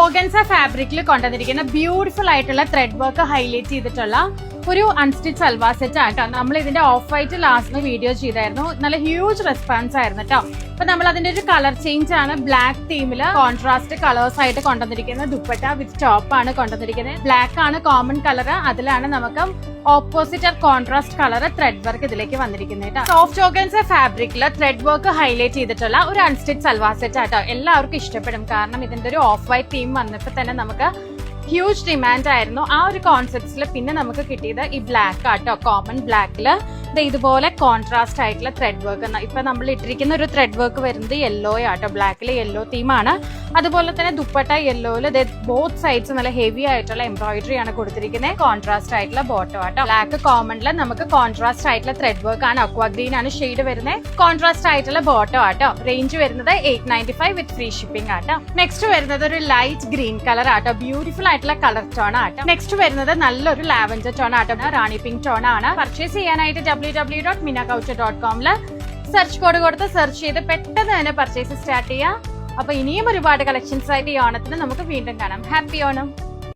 Organza ഫാബ്രിക്കിൽ കൊണ്ടുവന്നിരിക്കുന്ന beautiful ആയിട്ടുള്ള thread work highlight ചെയ്തിട്ടുള്ള ഒരു അൺസ്റ്റിച്ച് സൽവാർ സെറ്റ് ആട്ടോ. നമ്മൾ ഇതിന്റെ ഓഫ് വൈറ്റ് ലാസ്റ്റ് വീഡിയോ ചെയ്തായിരുന്നു. നല്ല ഹ്യൂജ് റെസ്പോൺസ് ആയിരുന്നു കേട്ടോ. അപ്പൊ നമ്മൾ അതിന്റെ ഒരു കളർ ചേഞ്ച് ആണ്. ബ്ലാക്ക് തീമില് കോൺട്രാസ്റ്റ് കളേഴ്സ് ആയിട്ട് കൊണ്ടുവന്നിരിക്കുന്നത്. ദുപ്പട്ട വിത്ത് ടോപ്പ് ആണ് കൊണ്ടുവന്നിരിക്കുന്നത്. ബ്ലാക്ക് ആണ് കോമൺ കളർ. അതിലാണ് നമുക്ക് opposite or contrast colour thread work ഇതിലേക്ക് വന്നിരിക്കുന്നത്. സോഫ്റ്റ് ഓർഗൻസ ഫാബ്രിക്കില് ത്രെഡ് വർക്ക് ഹൈലൈറ്റ് ചെയ്തിട്ടുള്ള ഒരു അൺസ്റ്റിച്ച് സൽവാർ സെറ്റ് ആട്ടോ. എല്ലാവർക്കും ഇഷ്ടപ്പെടും. കാരണം ഇതിന്റെ ഒരു ഓഫ് വൈറ്റ് തീം വന്നപ്പോ തന്നെ നമുക്ക് ഹ്യൂജ് ഡിമാൻഡ് ആയിരുന്നു. ആ ഒരു കോൺസെപ്റ്റ്സിൽ പിന്നെ നമുക്ക് കിട്ടിയത് ഈ ബ്ലാക്ക് ആട്ടോ. കോമൺ ബ്ലാക്കില് ഇതുപോലെ കോൺട്രാസ്റ്റ് ആയിട്ടുള്ള ത്രെഡ് വർക്ക്. ഇപ്പൊ നമ്മൾ ഇട്ടിരിക്കുന്ന ഒരു ത്രെഡ് വർക്ക് വരുന്നത് യെല്ലോ ആട്ടോ. ബ്ലാക്കില് യെല്ലോ തീമാണ്. അതുപോലെ തന്നെ ദുപ്പട്ട യെല്ലോയില് ബോത്ത് സൈഡ്സ് നല്ല ഹെവി ആയിട്ടുള്ള എംബ്രോയിഡറി ആണ് കൊടുത്തിരിക്കുന്നത്. കോൺട്രാസ്റ്റ് ആയിട്ടുള്ള ബോട്ടം ആട്ടോ. ബ്ലാക്ക് കോമണില് നമുക്ക് കോൺട്രാസ്റ്റ് ആയിട്ടുള്ള ത്രെഡ് വർക്ക് ആണ്. അക്വാ ഗ്രീൻ ആണ് ഷെയ്ഡ് വരുന്നത്. കോൺട്രാസ്റ്റ് ആയിട്ടുള്ള ബോട്ടം ആട്ടോ. റേഞ്ച് വരുന്നത് 895 വിത്ത് ഫ്രീ ഷിപ്പിംഗ് ആട്ടോ. നെക്സ്റ്റ് വരുന്നത് ഒരു ലൈറ്റ് ഗ്രീൻ കളർ ആട്ടോ. ബ്യൂട്ടിഫുൾ ആയിട്ടുള്ള കളർ ടോൺ ആട്ടോ. നെക്സ്റ്റ് വരുന്നത് നല്ലൊരു ലാവൻഡർ ടോൺ ആട്ടോ. റാണി പിങ്ക് ടോൺ ആണ്. പർച്ചേസ് ചെയ്യാനായിട്ട് www.minakaucha.com സെർച്ച് കോഡ് കൊടുത്ത് സെർച്ച് ചെയ്ത് പെട്ടെന്ന് തന്നെ പർച്ചേസ് സ്റ്റാർട്ട് ചെയ്യാം. അപ്പൊ ഇനിയും ഒരുപാട് കളക്ഷൻസ് ആയിട്ട് ഈ ഓണത്തിന് നമുക്ക് വീണ്ടും കാണാം. ഹാപ്പി ഓണം.